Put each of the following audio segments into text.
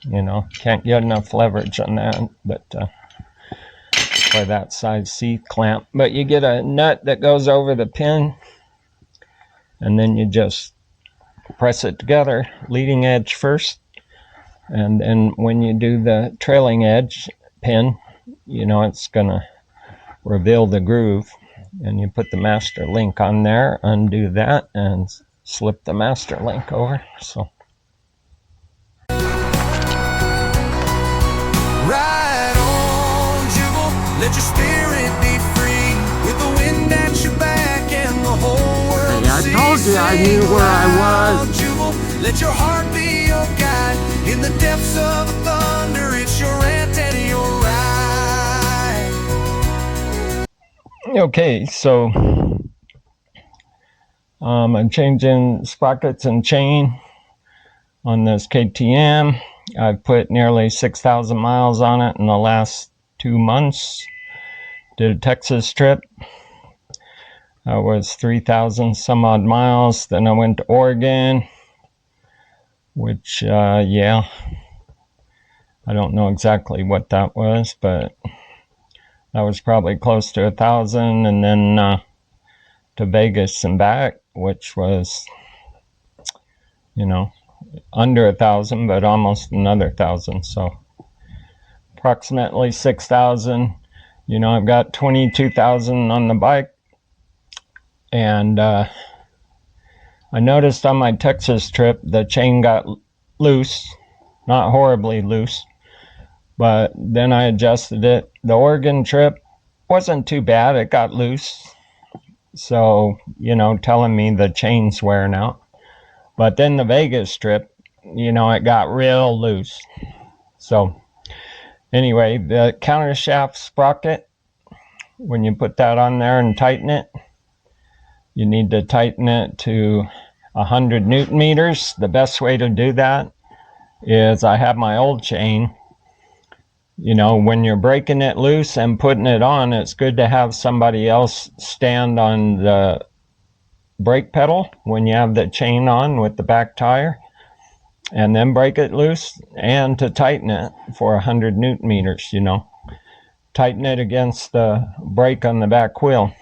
You know, can't get enough leverage on that, but for that size C-clamp. But you get a nut that goes over the pin, and then you just press it together, leading edge first, and then when you do the trailing edge pin, you know, it's gonna reveal the groove, and you put the master link on there, undo that, and slip the master link over. So ride on, juggle, let your spirit be free, with the wind at your back and the whole world. I told you I knew where I was. Juggle, let your heart be your guide, in the depths of the thunder, it's your rant and your ride. okay, so I'm changing sprockets and chain on this KTM. I've put nearly 6,000 miles on it in the last 2 months. Did a Texas trip. That was 3,000 some odd miles. Then I went to Oregon, which, yeah, I don't know exactly what that was, but that was probably close to 1,000. And then to Vegas and back, which was, you know, under 1,000, but almost another 1,000. So approximately 6,000. You know, I've got 22,000 on the bike. And I noticed on my Texas trip, the chain got loose, not horribly loose, but then I adjusted it. The Oregon trip wasn't too bad. It got loose. So, you know, telling me the chain's wearing out. But then the Vegas trip, you know, it got real loose. So anyway, the countershaft sprocket, when you put that on there and tighten it, you need to tighten it to 100 Newton meters. The best way to do that is I have my old chain. You know, when you're breaking it loose and putting it on, it's good to have somebody else stand on the brake pedal when you have the chain on with the back tire, and then break it loose, and to tighten it for 100 Newton meters, you know. Tighten it against the brake on the back wheel.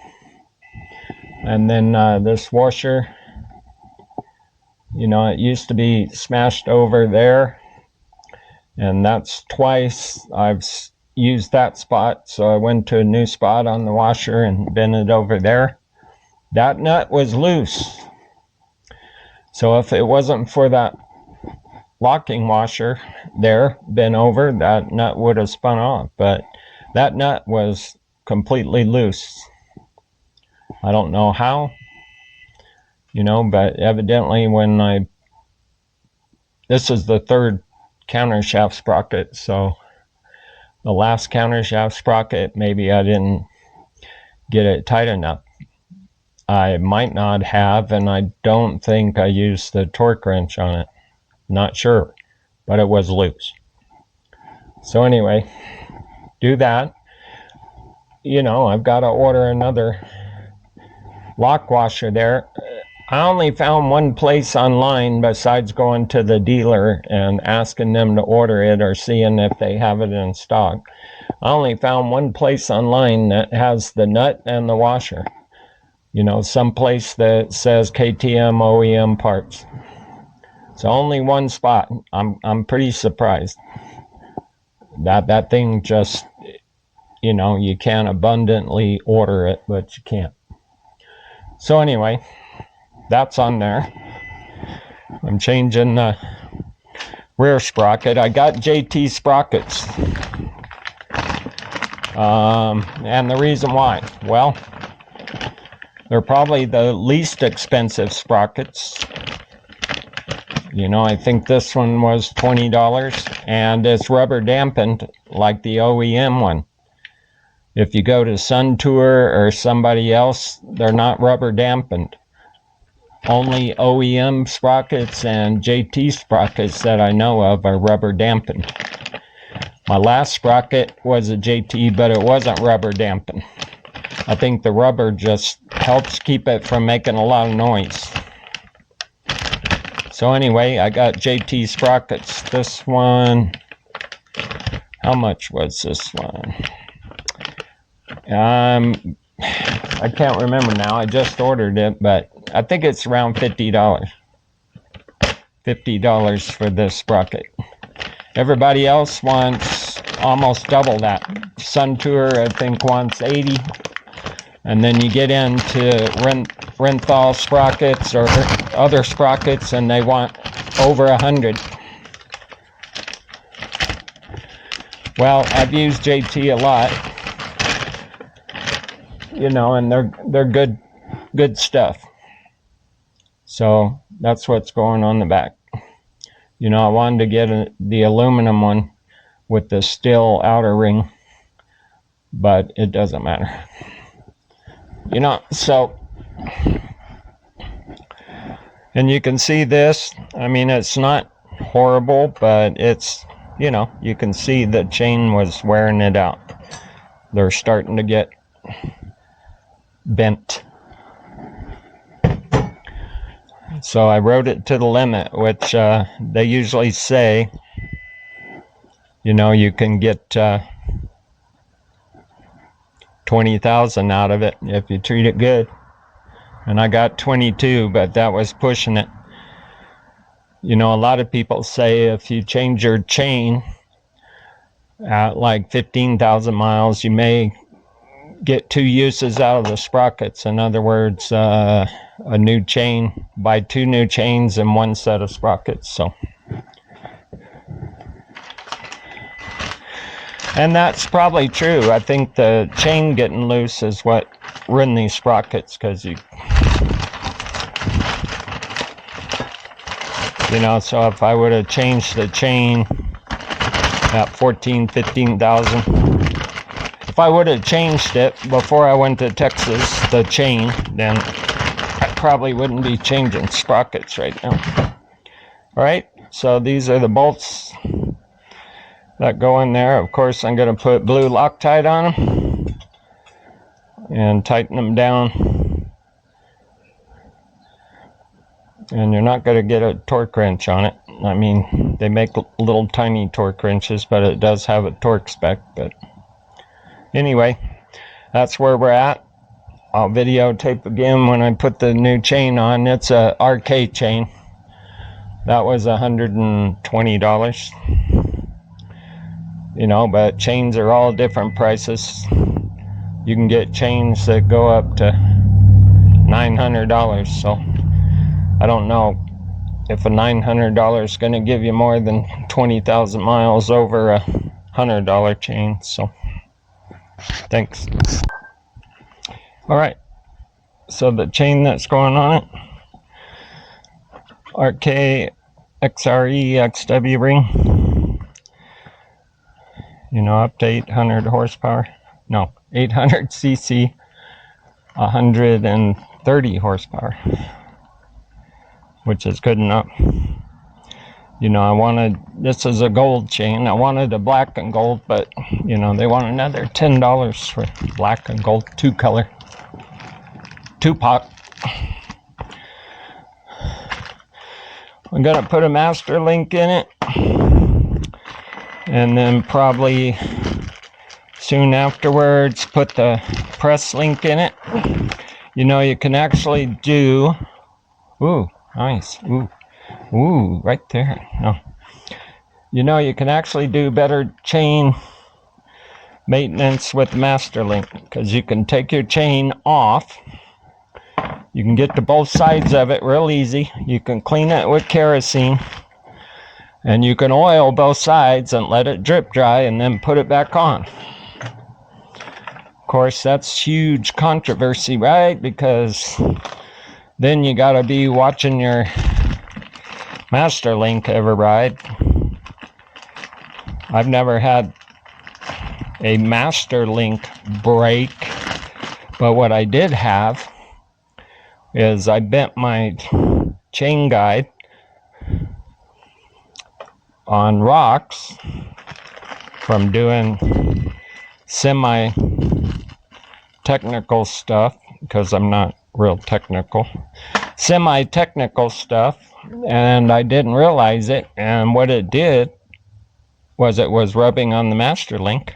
And then this washer, you know, it used to be smashed over there, and that's twice I've used that spot. So I went to a new spot on the washer and bent it over there. That nut was loose. So if it wasn't for that locking washer there bent over, that nut would have spun off. But that nut was completely loose. I don't know how, you know, but evidently when this is the third countershaft sprocket, so the last countershaft sprocket, maybe I didn't get it tight enough. I might not have, and I don't think I used the torque wrench on it. Not sure, but it was loose. So anyway, do that. You know, I've got to order another lock washer there. I only found one place online besides going to the dealer and asking them to order it or seeing if they have it in stock. I only found one place online that has the nut and the washer. You know, some place that says KTM OEM parts. It's only one spot. I'm pretty surprised. That thing just, you know, you can abundantly order it, but you can't. So anyway, that's on there. I'm changing the rear sprocket. I got JT sprockets. And the reason why, well, they're probably the least expensive sprockets. You know, I think this one was $20, and it's rubber dampened like the OEM one. If you go to Sun Tour or somebody else, they're not rubber dampened. Only OEM sprockets and JT sprockets that I know of are rubber dampened. My last sprocket was a JT, but it wasn't rubber dampened. I think the rubber just helps keep it from making a lot of noise. So anyway, I got JT Sprockets. This one, how much was this one? I can't remember now. I just ordered it, but I think it's around $50. $50 for this sprocket. Everybody else wants almost double that. Sun Tour, I think, wants 80. And then you get into Renthal sprockets or other sprockets, and they want over 100. Well, I've used JT a lot, you know, and they're good stuff. So that's what's going on the back. You know, I wanted to get the aluminum one with the steel outer ring, but it doesn't matter. You know, so, and you can see this. I mean, it's not horrible, but it's, you know, you can see the chain was wearing it out. They're starting to get bent. So I rode it to the limit, which they usually say, you know, you can get 20,000 out of it if you treat it good. And I got 22, but that was pushing it. You know, a lot of people say if you change your chain at like 15,000 miles, you may get 2 uses out of the sprockets. In other words, a new chain, buy 2 new chains and 1 set of sprockets. So, and that's probably true. I think the chain getting loose is what ruined these sprockets, because you know, so if I would have changed the chain at 14, 15,000, if I would have changed it before I went to Texas, the chain, then I probably wouldn't be changing sprockets right now. All right, so these are the bolts that go in there. Of course, I'm going to put blue Loctite on them and tighten them down. And you're not going to get a torque wrench on it. I mean, they make little tiny torque wrenches, but it does have a torque spec. But anyway, that's where we're at. I'll videotape again when I put the new chain on. It's a RK chain. That was $120. You know, but chains are all different prices. You can get chains that go up to $900. So I don't know if a $900 is going to give you more than 20,000 miles over a $100 chain. So thanks. All right. So the chain that's going on it, RK XRE XW ring. You know, up to 800 horsepower. No, 800 cc, 130 horsepower, which is good enough. You know, this is a gold chain. I wanted a black and gold, but, you know, they want another $10 for black and gold, 2-color, 2-pot. I'm going to put a master link in it. And then probably soon afterwards put the press link in it. You know, you can actually do, ooh, nice, ooh, right there. No. You know, you can actually do better chain maintenance with master link, because you can take your chain off. You can get to both sides of it real easy. You can clean it with kerosene. And you can oil both sides and let it drip dry and then put it back on. Of course, that's huge controversy, right? Because then you got to be watching your master link every ride. I've never had a master link break, but what I did have is I bent my chain guide on rocks from doing semi-technical stuff, because I'm not real technical. semi-technical stuff, and I didn't realize it, and what it did was it was rubbing on the master link,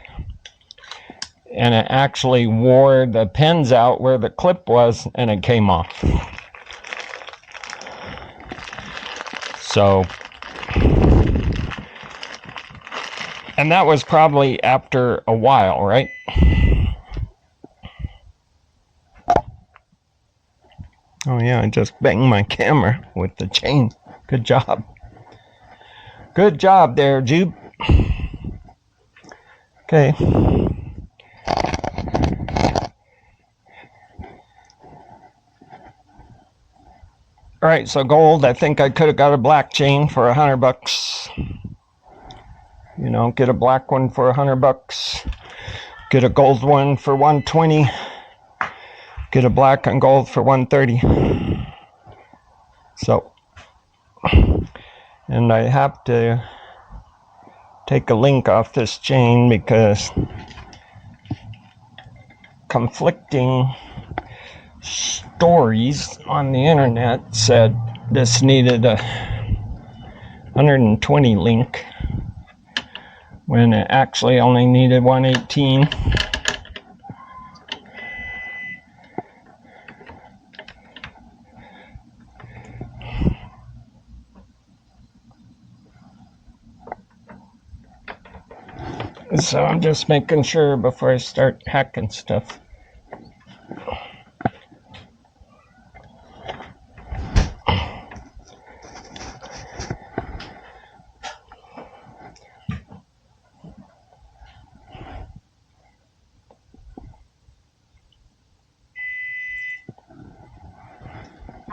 and it actually wore the pins out where the clip was, and it came off. So, and that was probably after a while, right? Oh yeah, I just banged my camera with the chain. Good job. Good job there, Jube. Okay. All right, so gold, I think I could have got a black chain for $100. You know, get a black one for $100. Get a gold one for $120. Get a black and gold for $130. So, and I have to take a link off this chain because conflicting stories on the internet said this needed a 120 link when it actually only needed 118. So I'm just making sure before I start hacking stuff.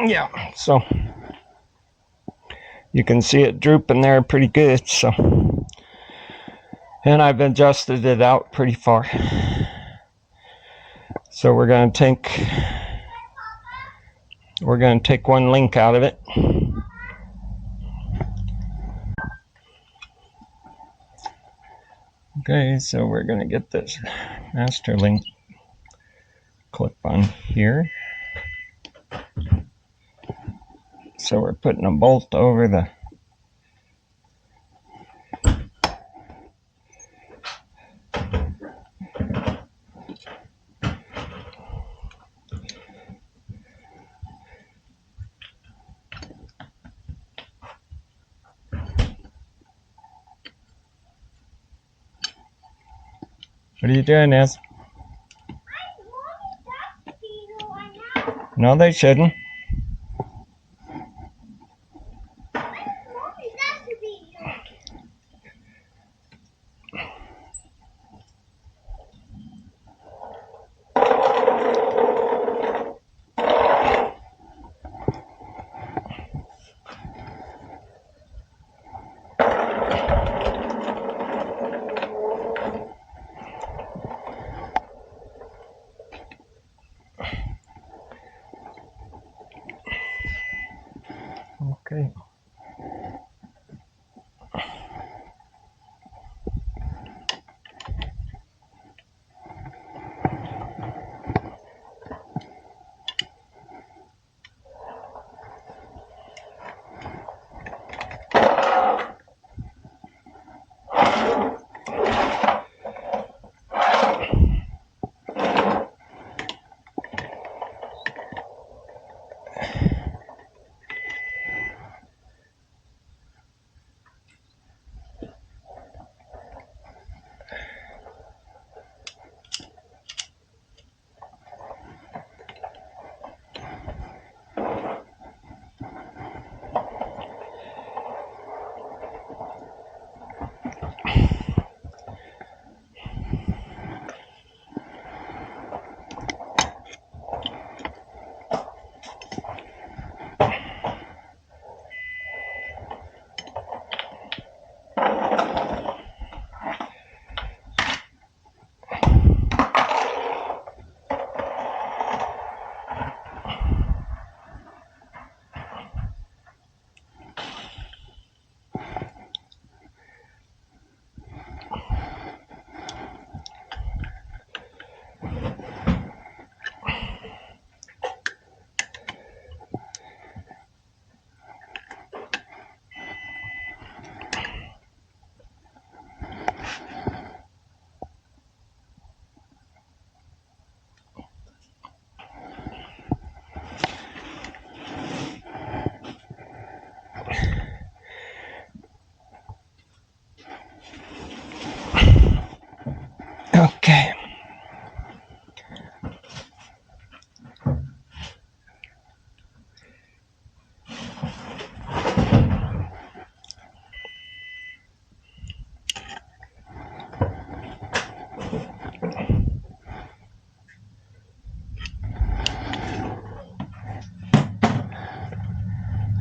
Yeah, so you can see it drooping there pretty good. So, and I've adjusted it out pretty far. So we're going to take one link out of it. Okay, so we're going to get this master link clip on here. So we're putting a bolt over the What are you doing, Ez? No, they shouldn't.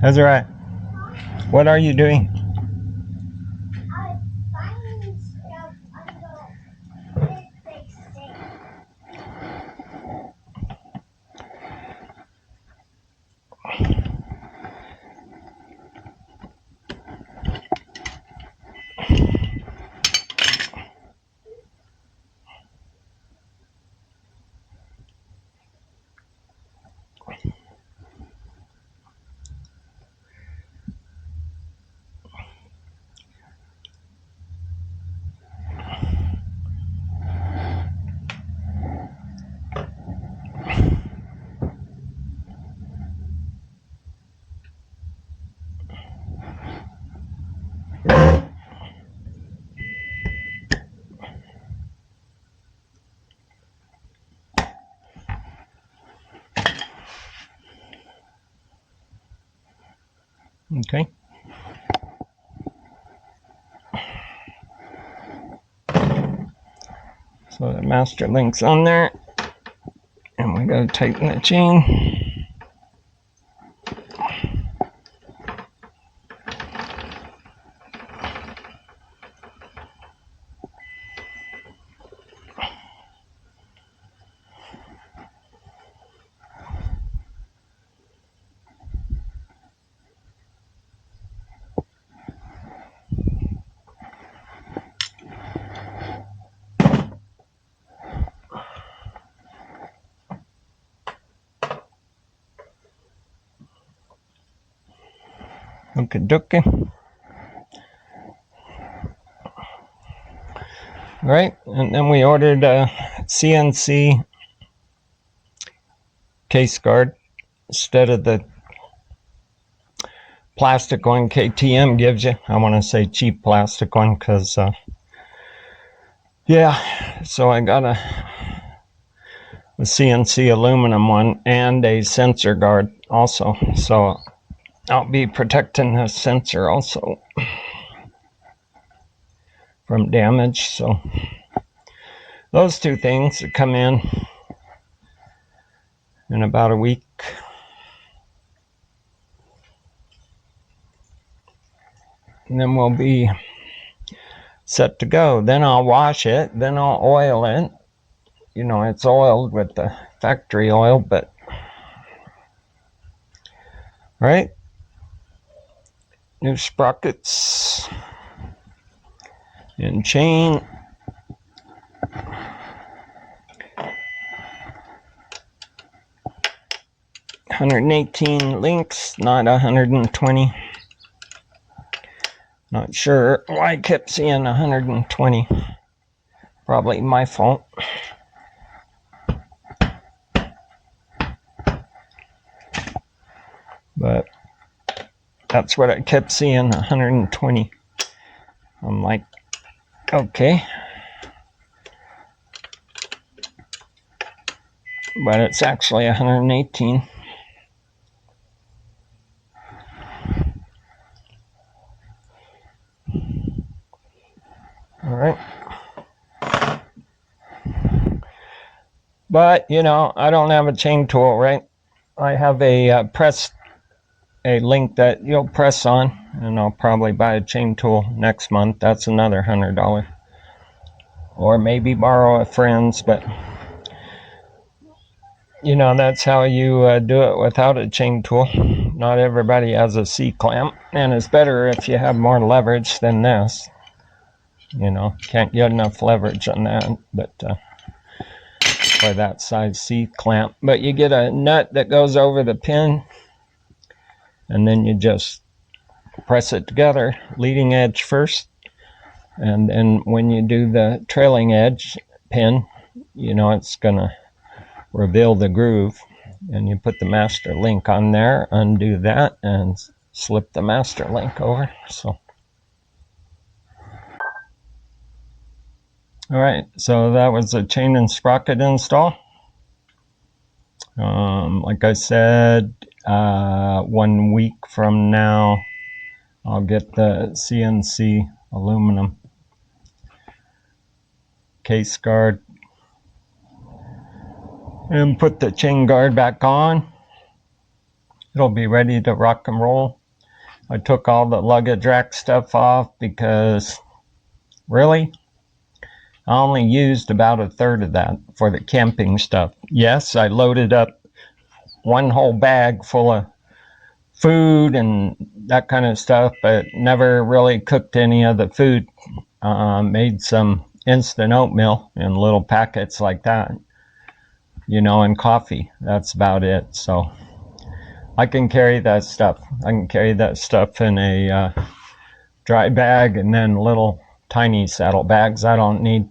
That's all right. What are you doing? I'm finding stuff under what they say. Okay. So the master link's on there, and we gotta tighten the chain. Okie dokie. Right, and then we ordered a CNC case guard instead of the plastic one KTM gives you. I want to say cheap plastic one because, yeah, so I got a CNC aluminum one and a sensor guard also. So I'll be protecting the sensor also from damage. So those two things come in about a week. And then we'll be set to go. Then I'll wash it. Then I'll oil it. You know, it's oiled with the factory oil, but right. New sprockets and chain. $118 links, not 120. Not sure why I kept seeing 120. Probably my fault. But that's what I kept seeing, 120. I'm like, okay. But it's actually 118. All right. But, you know, I don't have a chain tool, right? I have a link that you'll press on, and I'll probably buy a chain tool next month. That's another $100. Or maybe borrow a friend's, but you know, that's how you do it without a chain tool. Not everybody has a C-clamp, and it's better if you have more leverage than this. You know, can't get enough leverage on that, but for that size C-clamp. But you get a nut that goes over the pin, and then you just press it together, leading edge first, and then when you do the trailing edge pin, you know, it's gonna reveal the groove, and you put the master link on there, undo that, and slip the master link over. So all right, so that was a chain and sprocket install. Like I said, 1 week from now I'll get the CNC aluminum case guard and put the chain guard back on. It'll be ready to rock and roll. I took all the luggage rack stuff off because really, I only used about a third of that for the camping stuff. Yes, I loaded up one whole bag full of food and that kind of stuff, but never really cooked any of the food. Made some instant oatmeal in little packets like that, and coffee. That's about it. So I can carry that stuff. I can carry that stuff in a dry bag and then little tiny saddle bags. I don't need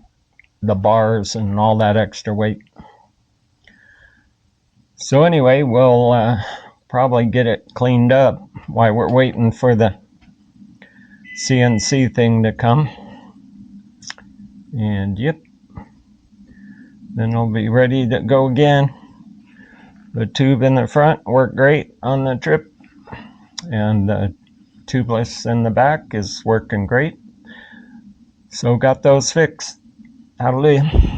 the bars and all that extra weight. So anyway, we'll probably get it cleaned up while we're waiting for the CNC thing to come. And yep, then we'll be ready to go again. The tube in the front worked great on the trip, and the tubeless in the back is working great. So got those fixed. Hallelujah.